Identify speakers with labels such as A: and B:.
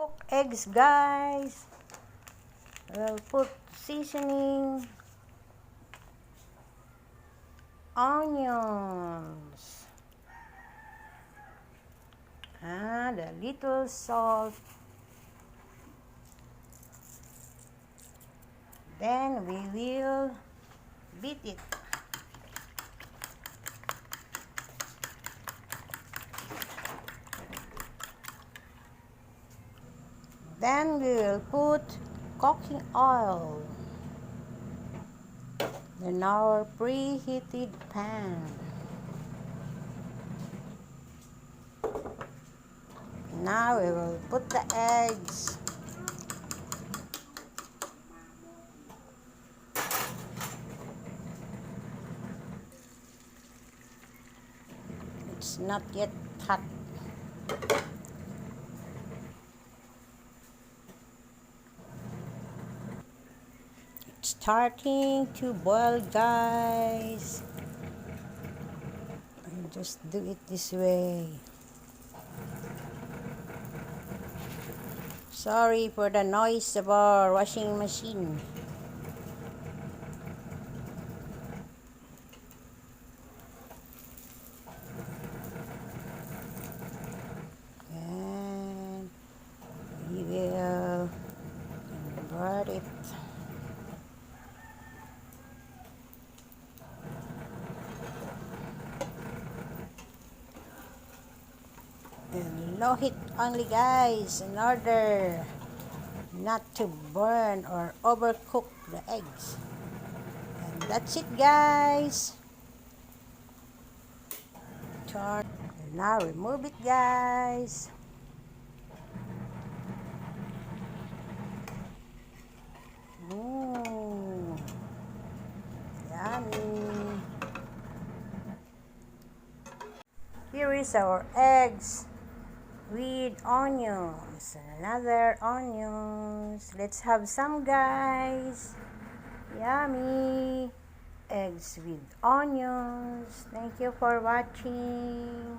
A: Cook eggs, guys. We'll put seasoning, onions, and a little salt. Then we will beat it. Then we will put cooking oil in our preheated pan. Now we will put the eggs. It's not yet hot. It's starting to boil, guys. And just do it this way. Sorry for the noise of our washing machine. And we will convert it. And low heat only, guys, in order not to burn or overcook the eggs. And that's it, guys. Turn. And now remove it, guys. Yummy. Here is our eggs with onions and another onions. Let's have some, guys. Yummy. Eggs with onions. Thank you for watching.